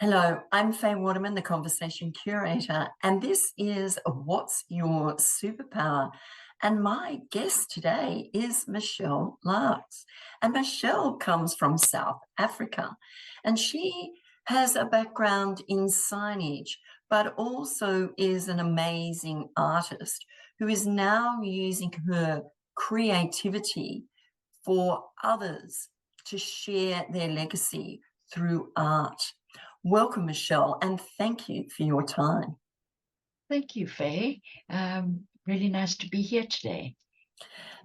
Hello, I'm Faye Waterman, the Conversation Curator, and this is What's Your Superpower? And my guest today is Michelle Laaks. And Michelle comes from South Africa, and she has a background in signage, but also is an amazing artist who is now using her creativity for others to share their legacy through art. Welcome, Michelle, and thank you for your time. Thank you, Faye. Really nice to be here today.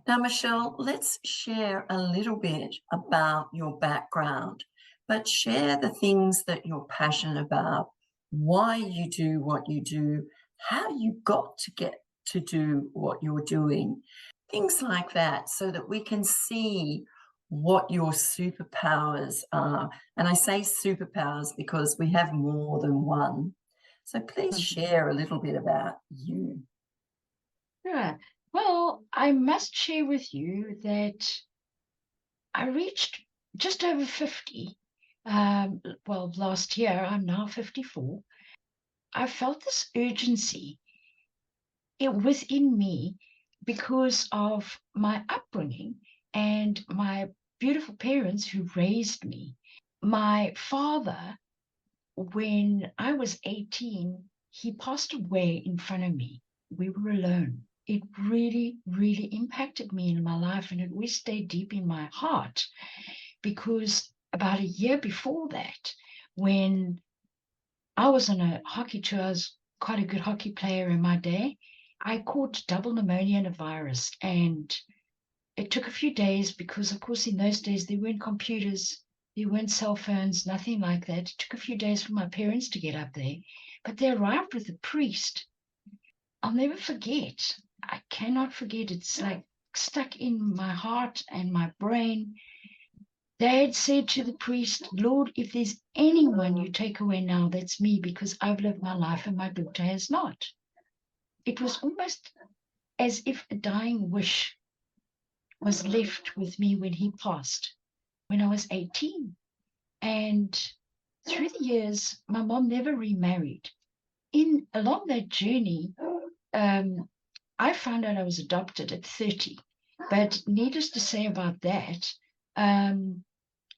Now, Michelle, let's share a little bit about your background, but share the things that you're passionate about, why you do what you do, how you got to get to do what you're doing, things like that, so that we can see what your superpowers are. And I say superpowers because we have more than one. So please share a little bit about you. Yeah. Well, I must share with you that I reached just over 50. Last year, I'm now 54. I felt this urgency within me because of my upbringing and my beautiful parents who raised me. My father, when I was 18, he passed away in front of me. We were alone. It really, really impacted me in my life, and it always stayed deep in my heart because about a year before that, when I was on a hockey tour, I was quite a good hockey player in my day, I caught double pneumonia and a virus. And it took a few days because, of course, in those days, there weren't computers, there weren't cell phones, nothing like that. It took a few days for my parents to get up there, but they arrived with a priest. I'll never forget. I cannot forget. It's like stuck in my heart and my brain. They had said to the priest, Lord, if there's anyone you take away now, that's me, because I've lived my life and my daughter has not. It was almost as if a dying wish was left with me when he passed, when I was 18. And through the years, my mom never remarried. Along that journey, I found out I was adopted at 30. But needless to say about that, I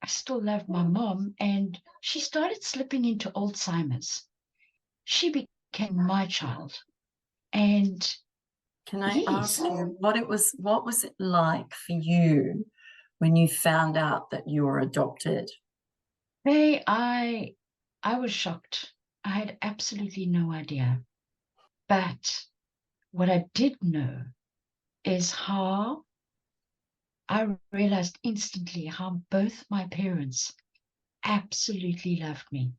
still loved my mom, and she started slipping into Alzheimer's. She became my child. And Can I yes, ask you what was it like for you when you found out that you were adopted? hey, I was shocked. I had absolutely no idea. But what I did know is how I realized instantly how both my parents absolutely loved me,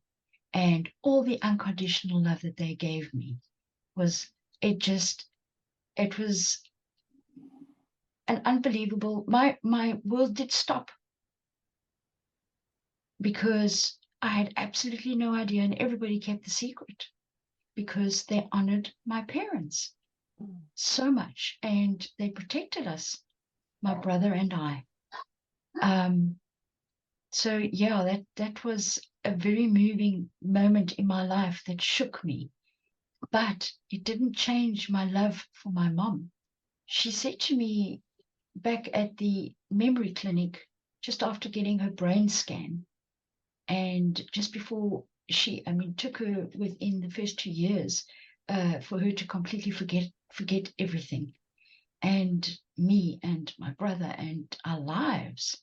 and all the unconditional love that they gave me was it was an unbelievable. My world did stop because I had absolutely no idea, and everybody kept the secret because they honored my parents so much and they protected us, my brother and I. Um, so yeah, that was a very moving moment in my life that shook me, but it didn't change my love for my mom. She said to me back at the memory clinic just after getting her brain scan, and just before took her within the first 2 years for her to completely forget everything, and me and my brother and our lives.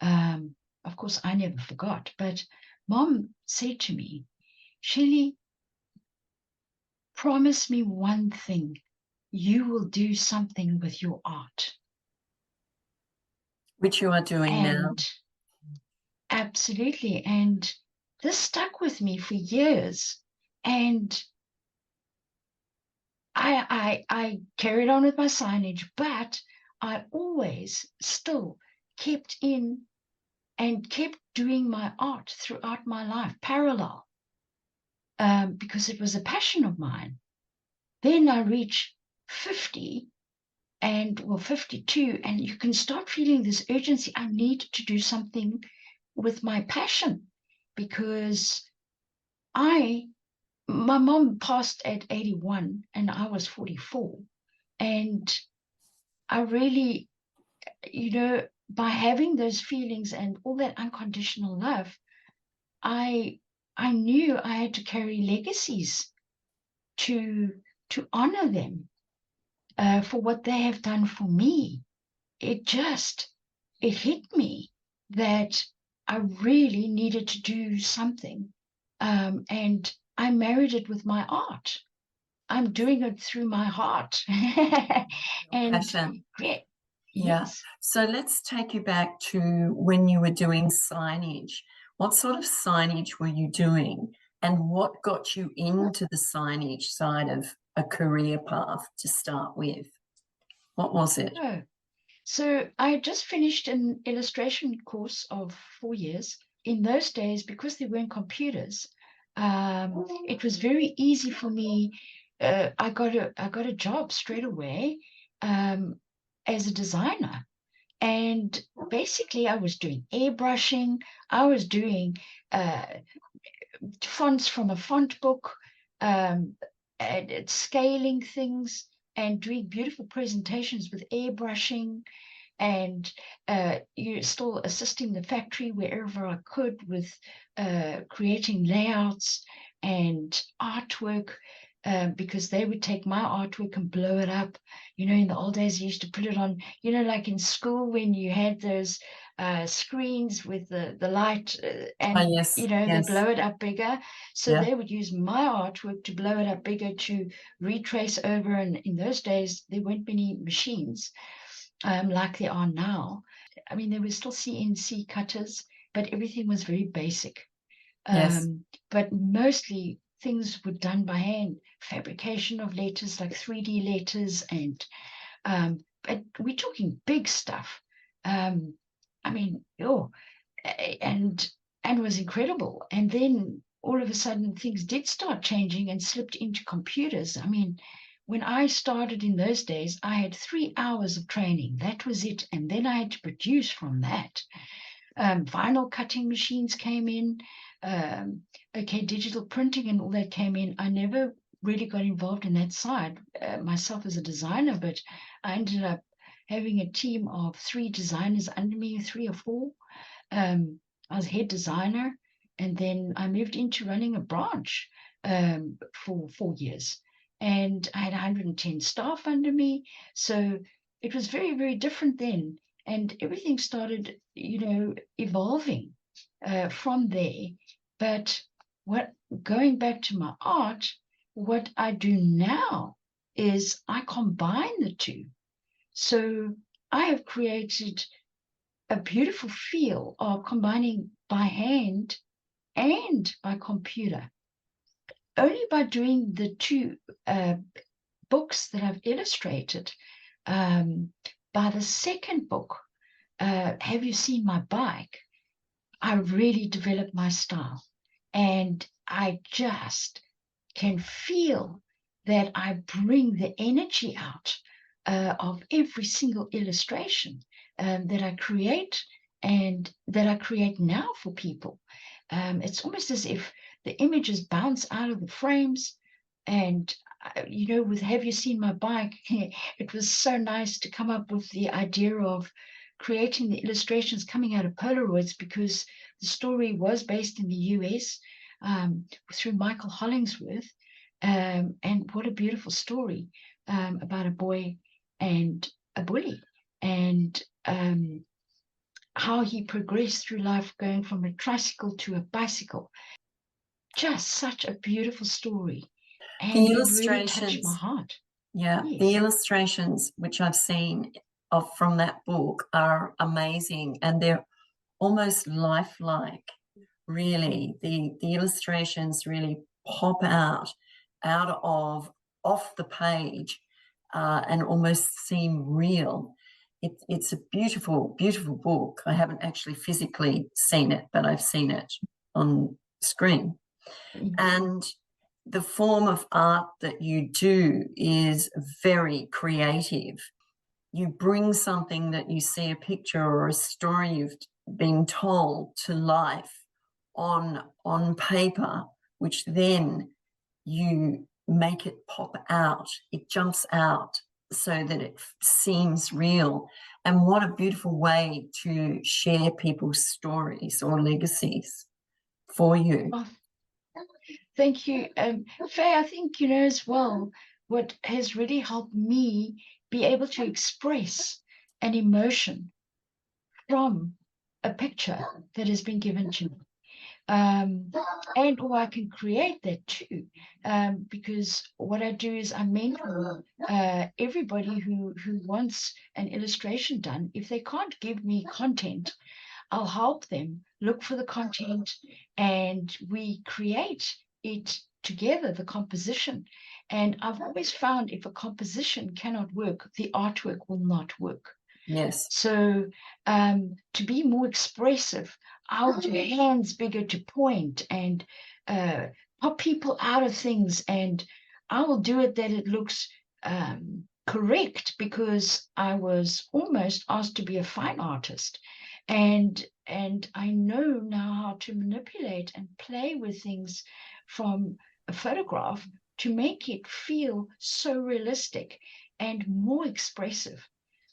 Of course, I never forgot, but Mom said to me, Shelley, promise me one thing. You will do something with your art. Which you are doing now. And absolutely. And this stuck with me for years. And I carried on with my signage, but I always still kept in and kept doing my art throughout my life, parallel, because it was a passion of mine. Then I reached 50 52, and you can start feeling this urgency. I need to do something with my passion because my mom passed at 81 and I was 44. And I really, by having those feelings and all that unconditional love, I knew I had to carry legacies to honor them for what they have done for me. It hit me that I really needed to do something. And I married it with my art. I'm doing it through my heart. And Passion. yeah, Yeah. yes. So let's take you back to when you were doing signage. What sort of signage were you doing, and what got you into the signage side of a career path to start with? What was it? Oh, so I had just finished an illustration course of 4 years. In those days, because there weren't computers, it was very easy for me. I got a job straight away um, as a designer. And basically, I was doing airbrushing. I was doing uh, fonts from a font book, and scaling things and doing beautiful presentations with airbrushing, and you still assisting the factory wherever I could with creating layouts and artwork. Because they would take my artwork and blow it up. In the old days, you used to put it on, like in school when you had those screens with the light, Oh, and, yes, they yes, blow it up bigger. So yeah, they would use my artwork to blow it up bigger to retrace over. And in those days, there weren't many machines like they are now. I mean, there were still CNC cutters, but everything was very basic. yes, But mostly things were done by hand, fabrication of letters like 3D letters, and but we're talking big stuff. I mean, and it was incredible. And then all of a sudden things did start changing and slipped into computers. I mean, when I started in those days, I had 3 hours of training. That was it. And then I had to produce from that. Vinyl cutting machines came in. Okay, digital printing and all that came in. I never really got involved in that side myself as a designer, but I ended up having a team of 3 designers under me, 3 or 4. I was head designer, and then I moved into running a branch for 4 years. And I had 110 staff under me. So it was very, very different then. And everything started, evolving from there. But going back to my art, what I do now is I combine the two. So I have created a beautiful feel of combining by hand and by computer. Only by doing the two books that I've illustrated. By the second book, Have You Seen My Bike? I really developed my style. And I just can feel that I bring the energy out of every single illustration that I create and that I create now for people. It's almost as if the images bounce out of the frames. And, with Have You Seen My Bike? It was so nice to come up with the idea of creating the illustrations coming out of Polaroids, because the story was based in the US through Michael Hollingsworth. And what a beautiful story about a boy and a bully, and how he progressed through life going from a tricycle to a bicycle. Just such a beautiful story. the And it really touched my illustrations. heart. Yeah, the Yes. illustrations which I've seen of from that book are amazing, and they're almost lifelike. Really, the illustrations really pop out of off the page, and almost seem real. It's a beautiful, beautiful book. I haven't actually physically seen it, but I've seen it on screen. And the form of art that you do is very creative. You bring something that you see a picture or a story you've been told to life on paper which then you make it pop out. It jumps out so that it seems real. And what a beautiful way to share people's stories or legacies for you. Oh, thank you. Faye, I think, as well, what has really helped me be able to express an emotion from a picture that has been given to me. And or I can create that too, because what I do is I mentor everybody who wants an illustration done. If they can't give me content, I'll help them look for the content, and we create it together, the composition. And I've always found if a composition cannot work, the artwork will not work. Yes. So to be more expressive, I'll do hands bigger to point and pop people out of things, and I will do it that it looks correct, because I was almost asked to be a fine artist, and I know now how to manipulate and play with things from a photograph to make it feel so realistic and more expressive.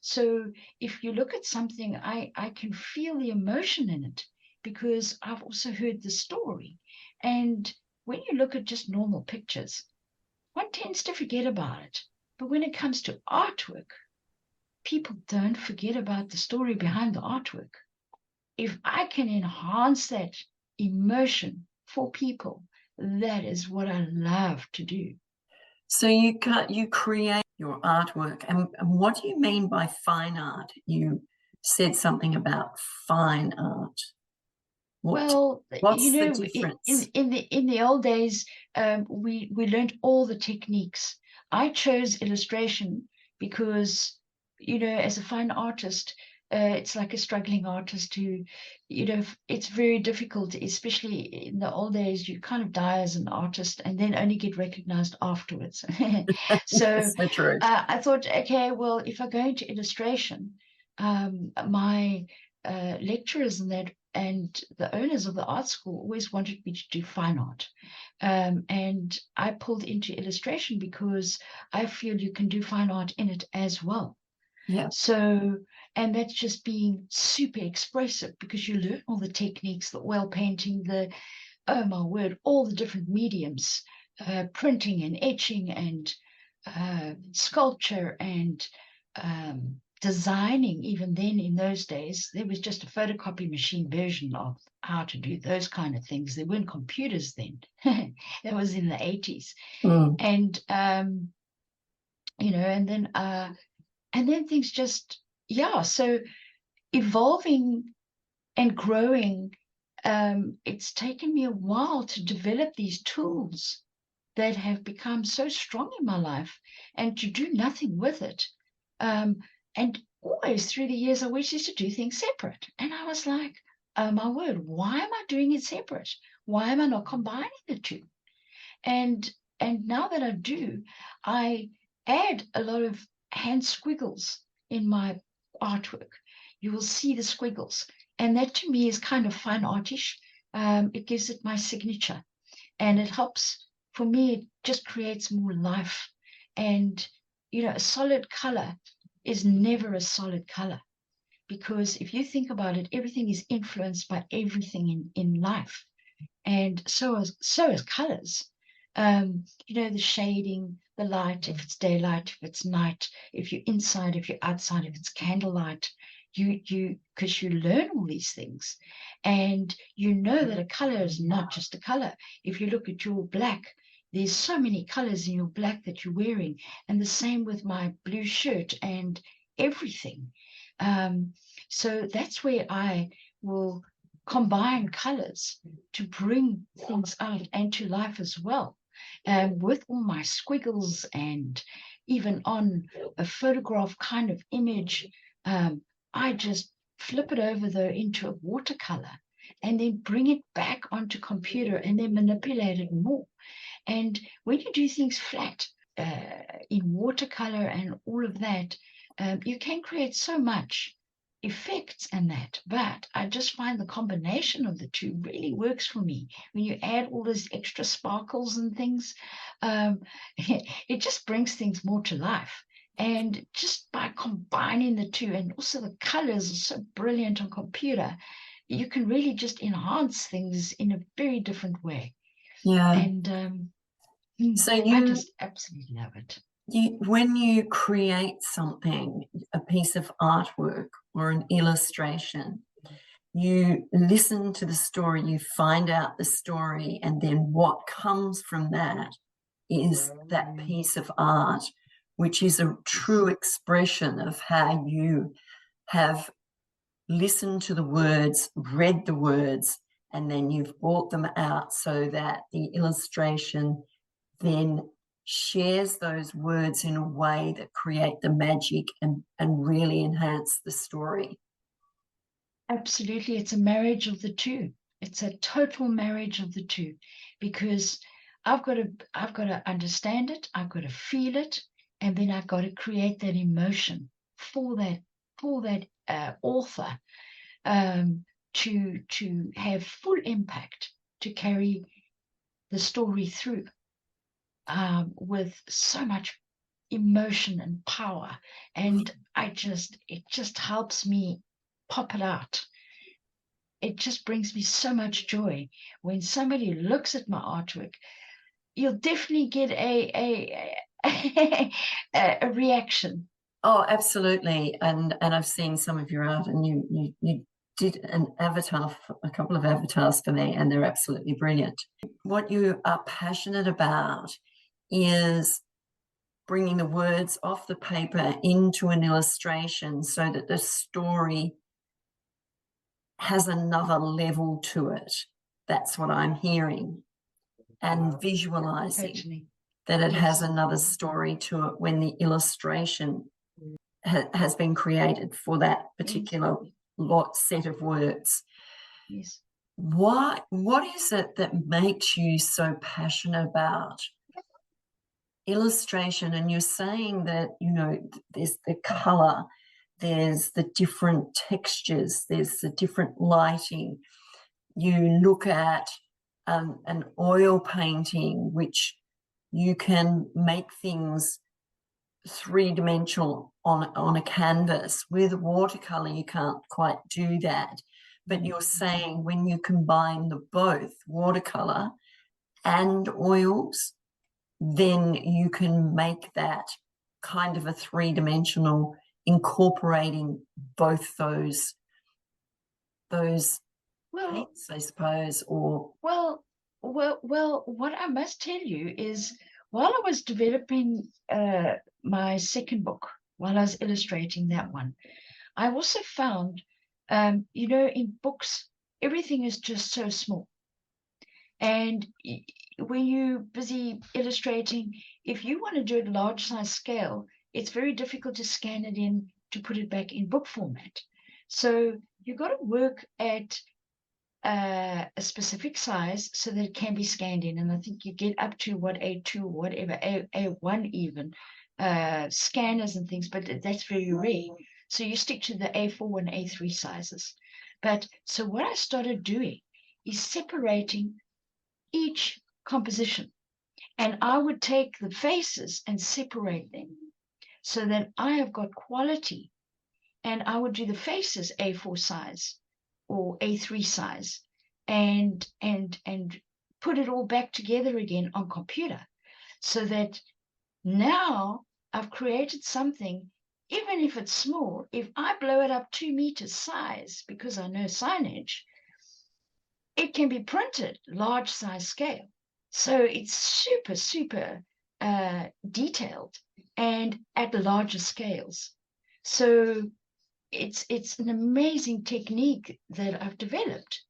So if you look at something, I can feel the emotion in it because I've also heard the story. And when you look at just normal pictures, one tends to forget about it. But when it comes to artwork, people don't forget about the story behind the artwork. If I can enhance that emotion for people, that is what I love to do. So you create your artwork, and what do you mean by fine art? You said something about fine art. Well, What's the difference? in the old days, we learned all the techniques. I chose illustration because, as a fine artist, it's like a struggling artist who, it's very difficult, especially in the old days. You kind of die as an artist and then only get recognized afterwards. So So true. I thought, okay, well, if I go into illustration, my lecturers and the owners of the art school always wanted me to do fine art. And I pulled into illustration because I feel you can do fine art in it as well. Yeah. So, and that's just being super expressive because you learn all the techniques, the oil painting, oh my word, all the different mediums, printing and etching and sculpture and designing. Even then, in those days, there was just a photocopy machine version of how to do those kind of things. There weren't computers then. That was in the 80s. Mm. And and then things just, so evolving and growing. It's taken me a while to develop these tools that have become so strong in my life, and to do nothing with it. And always through the years, I always used to do things separate. And I was like, oh my word, why am I doing it separate? Why am I not combining the two? And now that I do, I add a lot of hand squiggles in my artwork. You will see the squiggles. And that to me is kind of fine artish. It gives it my signature. And it helps, for me, it just creates more life. And, a solid color is never a solid color. Because if you think about it, everything is influenced by everything in life. And so is colors. The shading, the light, if it's daylight, if it's night, if you're inside, if you're outside, if it's candlelight, because you learn all these things, and you know that a color is not just a color. If you look at your black, there's so many colors in your black that you're wearing, and the same with my blue shirt and everything. So that's where I will combine colors to bring things out and to life as well. With all my squiggles, and even on a photograph kind of image, I just flip it over though into a watercolor and then bring it back onto computer and then manipulate it more. And when you do things flat in watercolor and all of that, you can create so much effects and that, but I just find the combination of the two really works for me. When you add all those extra sparkles and things, um, it just brings things more to life. And just by combining the two, and also the colors are so brilliant on computer, you can really just enhance things in a very different way. Yeah. And So I just absolutely love it. when you create something, a piece of artwork or an illustration, you listen to the story, you find out the story, and then what comes from that is that piece of art, which is a true expression of how you have listened to the words, read the words, and then you've brought them out so that the illustration then shares those words in a way that create the magic and really enhance the story. Absolutely, it's a marriage of the two. It's a total marriage of the two, because I've got to understand it, I've got to feel it, and then I've got to create that emotion for that author, to have full impact, to carry the story through, with so much emotion and power. And it just helps me pop it out. It just brings me so much joy when somebody looks at my artwork. You'll definitely get a reaction. Oh, absolutely. And I've seen some of your art, and you did a couple of avatars for me, and they're absolutely brilliant. What you are passionate about is bringing the words off the paper into an illustration so that the story has another level to it. That's what I'm hearing, and visualizing Totally. that it has Yes. another story to it when the illustration has been created for that particular set of words. Yes. What is it that makes you so passionate about illustration? And you're saying that, there's the color, there's the different textures, there's the different lighting. You look at an oil painting, which you can make things three-dimensional on a canvas. With watercolor, you can't quite do that. But you're saying when you combine the both watercolor and oils, then you can make that kind of a three-dimensional, incorporating both those paints, I suppose. Or well, what I must tell you is, while I was developing my second book, while I was illustrating that one, I also found, in books, everything is just so small. And when you're busy illustrating, if you want to do it large size scale, it's very difficult to scan it in to put it back in book format. So you've got to work at a specific size so that it can be scanned in. And I think you get up to what, A2 or whatever, A1 even, scanners and things, but that's very rare. So you stick to the A4 and A3 sizes. But so what I started doing is separating each composition. And I would take the faces and separate them so that I have got quality. And I would do the faces A4 size or A3 size, and put it all back together again on computer, so that now I've created something. Even if it's small, if I blow it up 2 meters size, because I know signage, it can be printed large size scale. So it's super detailed and at larger scales. So it's an amazing technique that I've developed,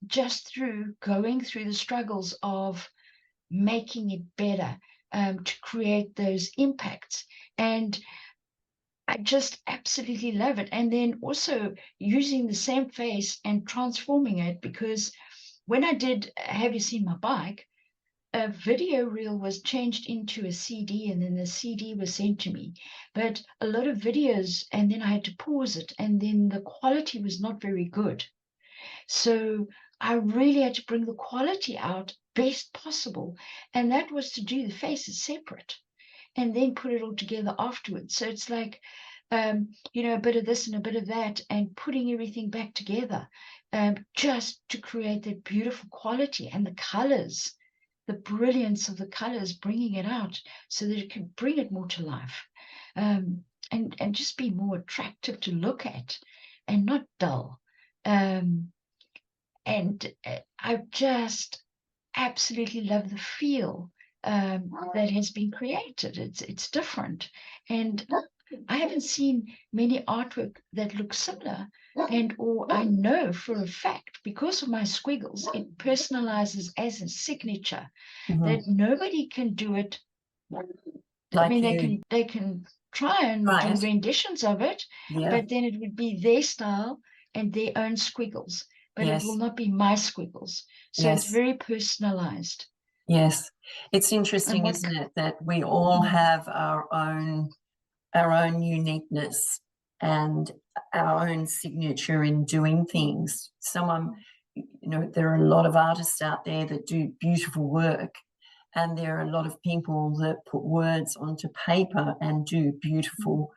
just through going through the struggles of making it better, to create those impacts. And I just absolutely love it. And then also using the same face and transforming it, because when I did Have You Seen My Bike? a video reel was changed into a CD, and then the CD was sent to me. But a lot of videos, and then I had to pause it, and then the quality was not very good. So I really had to bring the quality out best possible. And that was to do the faces separate and then put it all together afterwards. So it's like, a bit of this and a bit of that, and putting everything back together, just to create that beautiful quality and the colors, the brilliance of the colors, bringing it out so that it can bring it more to life, and just be more attractive to look at and not dull. I just absolutely love the feel that has been created. It's different, and I haven't seen many artwork that look similar. Or I know for a fact, because of my squiggles, it personalizes as a signature, that nobody can do it. I mean, they can try and do renditions of it, but then it would be their style and their own squiggles, but it will not be my squiggles. So it's very personalized. Yes, it's interesting, isn't it, that we all have our own uniqueness and our own signature in doing things. There are a lot of artists out there that do beautiful work, and there are a lot of people that put words onto paper and do beautiful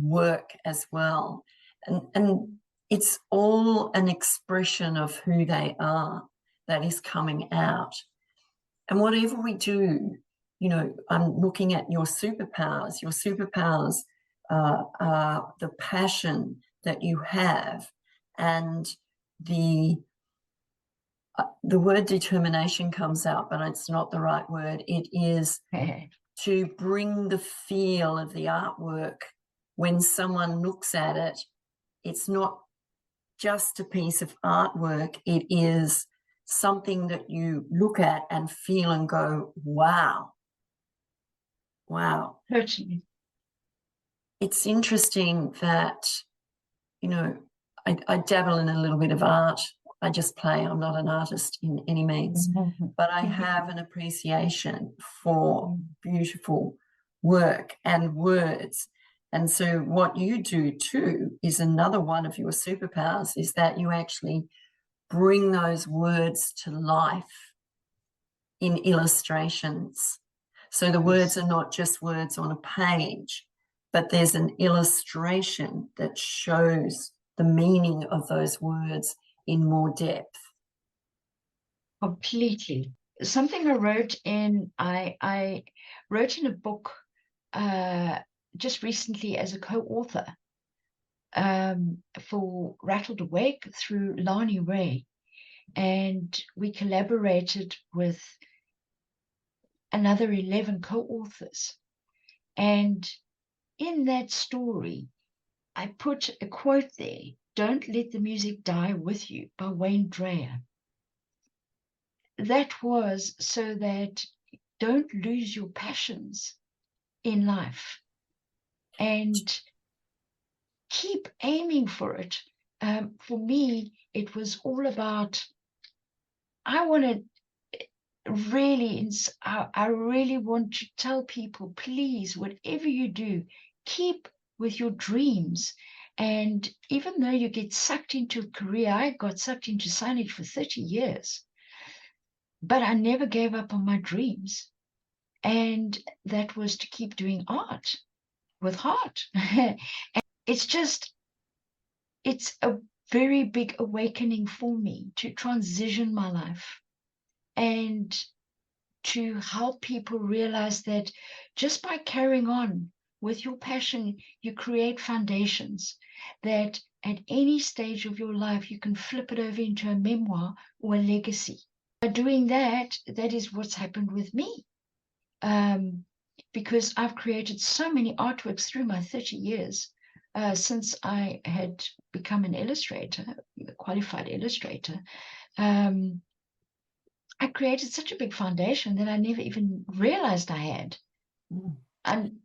work as well. And it's all an expression of who they are that is coming out. And whatever we do, I'm looking at your superpowers. Your superpowers are the passion that you have, and the word determination comes out, but it's not the right word. It is to bring the feel of the artwork. When someone looks at it, it's not just a piece of artwork. It is something that you look at and feel and go, wow. Totally. It's interesting that, I dabble in a little bit of art. I just play. I'm not an artist in any means, but I have an appreciation for beautiful work and words. And so what you do too is another one of your superpowers, is that you actually bring those words to life in illustrations. So the words are not just words on a page, but there's an illustration that shows the meaning of those words in more depth. Completely. Something I wrote in a book just recently as a co-author for Rattled Awake through Lani Ray, and we collaborated with another 11 co-authors. And in that story, I put a quote there: "Don't let the music die with you," by Wayne Dreyer. That was so that don't lose your passions in life, and keep aiming for it. For me, it was all about, I really want to tell people, please, whatever you do, keep with your dreams. And even though you get sucked into a career, I got sucked into signage for 30 years, but I never gave up on my dreams. And that was to keep doing art with heart. And it's a very big awakening for me to transition my life and to help people realize that just by carrying on with your passion, you create foundations that at any stage of your life, you can flip it over into a memoir or a legacy. By doing that, that is what's happened with me. Because I've created so many artworks through my 30 years since I had become an illustrator, a qualified illustrator. I created such a big foundation that I never even realized I had. And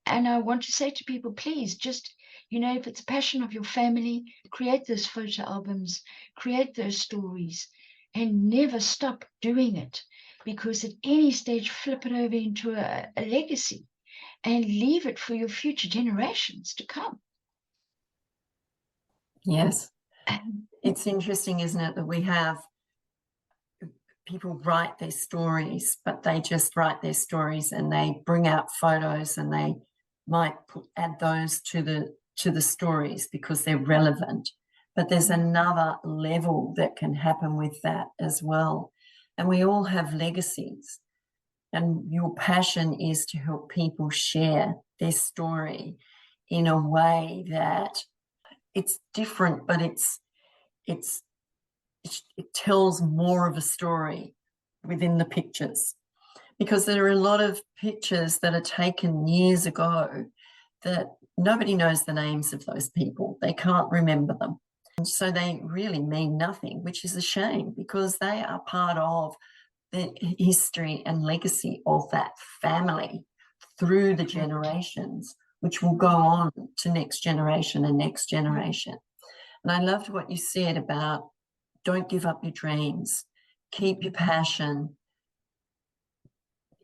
I want to say to people, please, just, if it's a passion of your family, create those photo albums, create those stories, and never stop doing it, because at any stage, flip it over into a legacy and leave it for your future generations to come. Yes. It's interesting, isn't it, that we have people write their stories, but they just write their stories and they bring out photos and they might add those to the stories because they're relevant. But there's another level that can happen with that as well. And we all have legacies. And your passion is to help people share their story in a way that it's different, but it tells more of a story within the pictures, because there are a lot of pictures that are taken years ago that nobody knows the names of those people. They can't remember them. And so they really mean nothing, which is a shame, because they are part of the history and legacy of that family through the generations, which will go on to next generation and next generation. And I loved what you said about don't give up your dreams, keep your passion.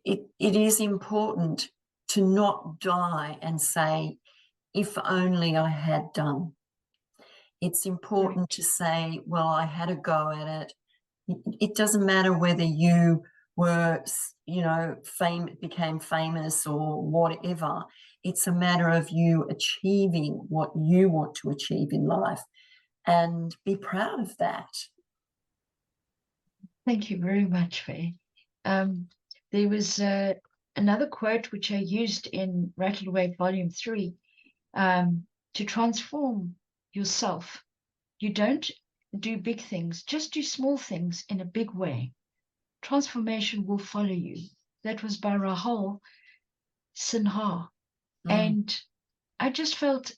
It is important to not die and say, if only I had done. It's important to say, well, I had a go at it. It doesn't matter whether you were, became famous or whatever. It's a matter of you achieving what you want to achieve in life and be proud of that. Thank you very much, Faye. There was another quote which I used in Rattle Away Volume 3, to transform yourself. You don't do big things, just do small things in a big way. Transformation will follow you. That was by Rahul Sinha. And I just felt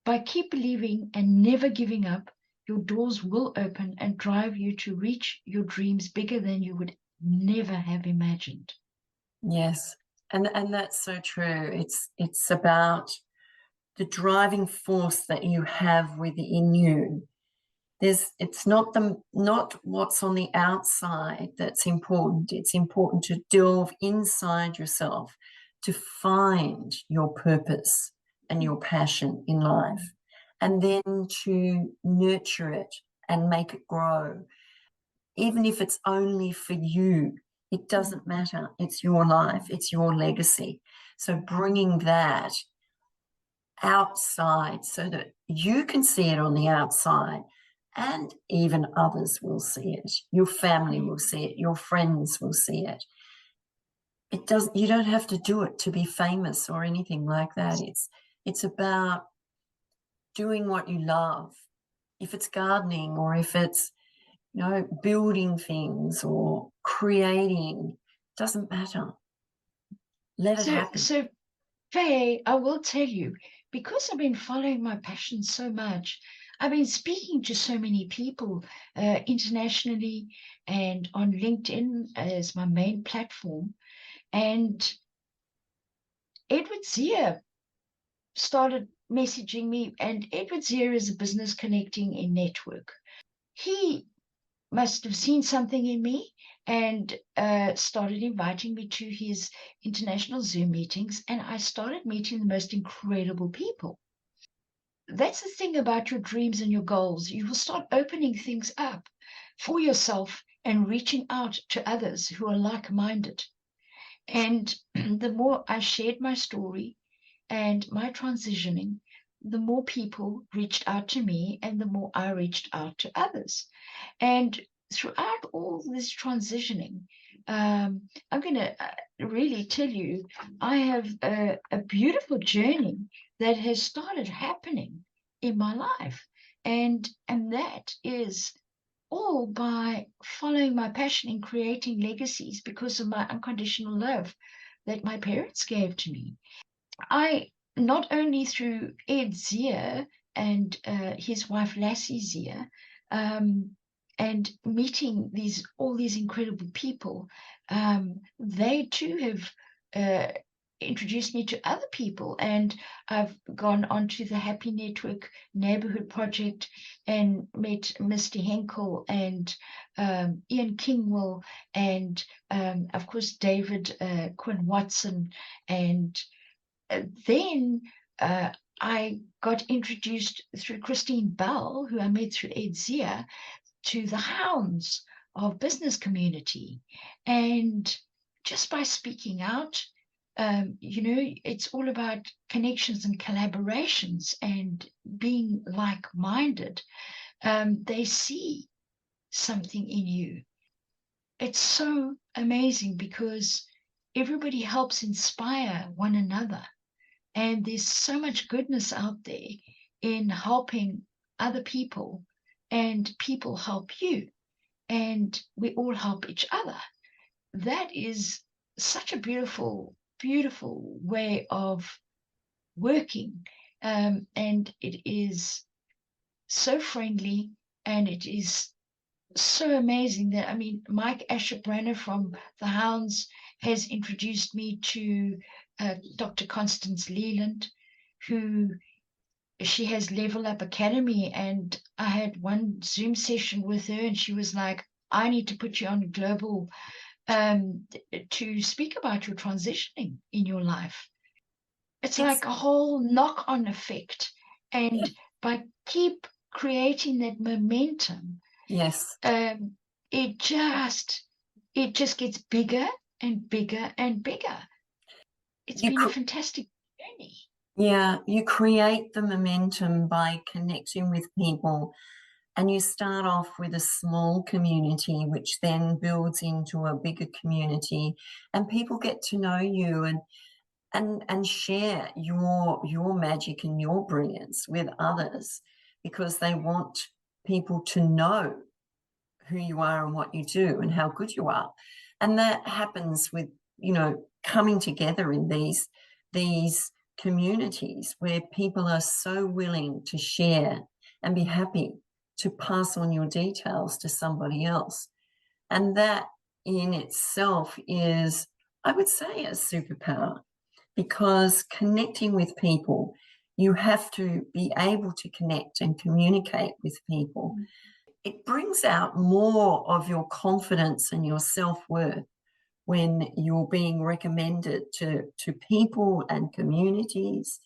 by keep believing and never giving up, your doors will open and drive you to reach your dreams bigger than you would never have imagined. Yes, and that's so true. It's about the driving force that you have within you. It's not what's on the outside that's important. It's important to delve inside yourself to find your purpose and your passion in life, and then to nurture it and make it grow. Even if it's only for you, it doesn't matter. It's your life, it's your legacy. So bringing that outside so that you can see it on the outside, and even others will see it. Your family will see it. Your friends will see it. You don't have to do it to be famous or anything like that. It's about doing what you love. If it's gardening or if it's building things or creating, doesn't matter. Let it happen. So, Faye, I will tell you, because I've been following my passion so much, I've been speaking to so many people internationally and on LinkedIn as my main platform. And Edward Zia started messaging me, and Edward Zia is a business connecting in network. He must have seen something in me and started inviting me to his international Zoom meetings, and I started meeting the most incredible people. That's the thing about your dreams and your goals. You will start opening things up for yourself and reaching out to others who are like-minded. And the more I shared my story and my transitioning, the more people reached out to me and the more I reached out to others. And throughout all this transitioning, I'm going to really tell you, I have a beautiful journey that has started happening in my life. And that is all by following my passion in creating legacies because of my unconditional love that my parents gave to me. I, not only through Ed Zia and his wife Lassie Zia, and meeting all these incredible people, they too have introduced me to other people, and I've gone onto the Happy Network Neighborhood Project and met Misty Henkel and Ian Kingwell and of course David Quinn Watson, and then I got introduced through Christine Bell, who I met through Ed Zia, to the hounds of business community. And just by speaking out, it's all about connections and collaborations and being like-minded. They see something in you. It's so amazing because everybody helps inspire one another. And there's so much goodness out there in helping other people, and people help you, and we all help each other. That is such a beautiful, beautiful way of working. And it is so friendly, and it is so amazing that, I mean, Mike Asher-Branner from the Hounds has introduced me to Dr. Constance Leland, who she has Level Up Academy, and I had one Zoom session with her, and she was like, I need to put you on global to speak about your transitioning in your life. It's like a whole knock-on effect, and by keep creating that momentum, Yes. It just gets bigger and bigger and bigger. It's been a fantastic journey. Yeah, you create the momentum by connecting with people, and you start off with a small community, which then builds into a bigger community, and people get to know you and share your magic and your brilliance with others, because they want people to know who you are and what you do and how good you are. And that happens with, coming together in these communities where people are so willing to share and be happy to pass on your details to somebody else. And that in itself is, I would say, a superpower, because connecting with people, you have to be able to connect and communicate with people. It brings out more of your confidence and your self-worth when you're being recommended to people and communities,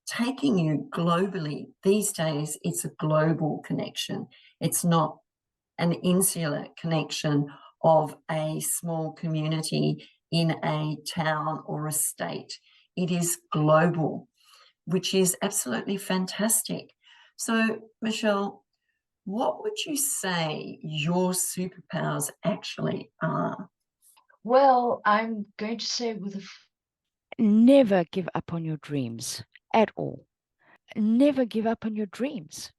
taking you globally. These days, it's a global connection. It's not an insular connection of a small community in a town or a state. It is global, which is absolutely fantastic. So, Michelle, what would you say your superpowers actually are? Well, I'm going to say never give up on your dreams at all. Never give up on your dreams.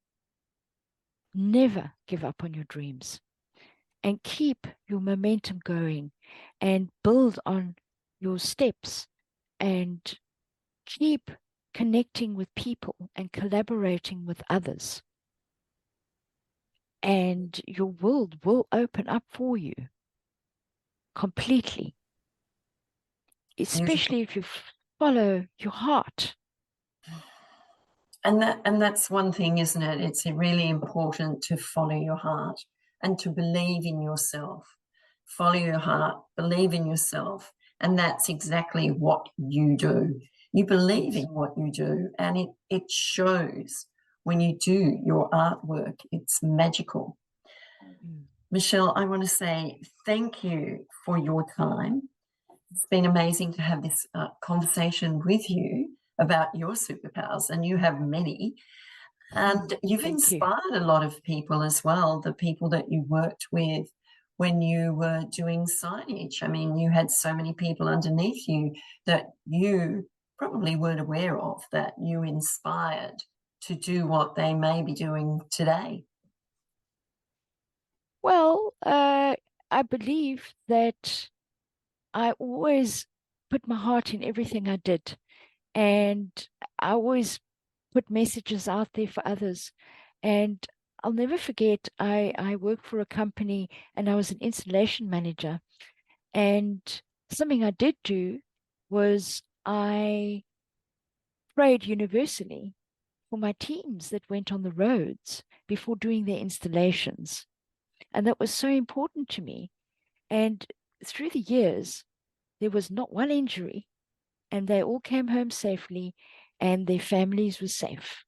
Never give up on your dreams. And keep your momentum going and build on your steps and keep connecting with people and collaborating with others. And your world will open up for you completely, especially if you follow your heart. And that's one thing, isn't it? It's really important to follow your heart and to believe in yourself. Follow your heart, believe in yourself, and that's exactly what you do. You believe in what you do, and it shows when you do your artwork. It's magical. Michelle, I want to say thank you for your time. It's been amazing to have this conversation with you about your superpowers, and you have many. And you've inspired a lot of people as well, the people that you worked with when you were doing signage. I mean, you had so many people underneath you that you probably weren't aware of, that you inspired to do what they may be doing today. Well, I believe that I always put my heart in everything I did, and I always put messages out there for others. And I'll never forget, I worked for a company and I was an installation manager. And something I did do was I prayed universally for my teams that went on the roads before doing their installations. And that was so important to me. And through the years, there was not one injury, and they all came home safely, and their families were safe.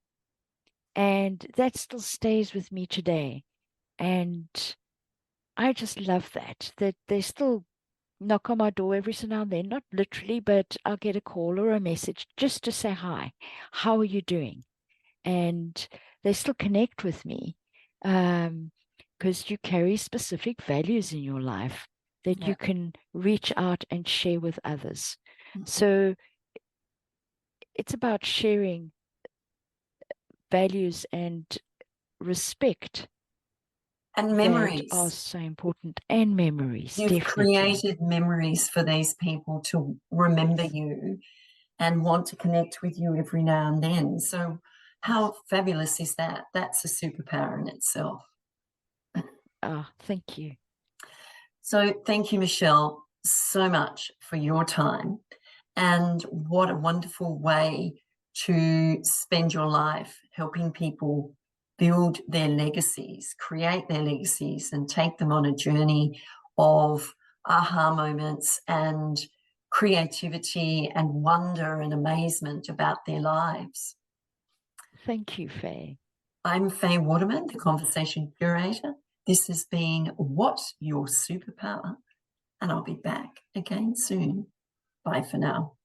And that still stays with me today. And I just love that they still knock on my door every so now and then, not literally, but I'll get a call or a message just to say hi. How are you doing? And they still connect with me, because you carry specific values in your life that Yeah. you can reach out and share with others. Mhm. So it's about sharing values and respect And that are memories. so important, and memories, You've definitely. created memories for these people to remember Yes, you and want to connect with you every now and then. So, yes. how fabulous is that? That's a superpower in itself. Ah, thank you. So, thank you, Michelle, so much for your time. And what a wonderful way to spend your life helping people build their legacies, create their legacies, and take them on a journey of aha moments and creativity and wonder and amazement about their lives. Thank you, Faye. I'm Faye Waterman, the conversation curator. This has been What's Your Superpower? And I'll be back again soon. Bye for now.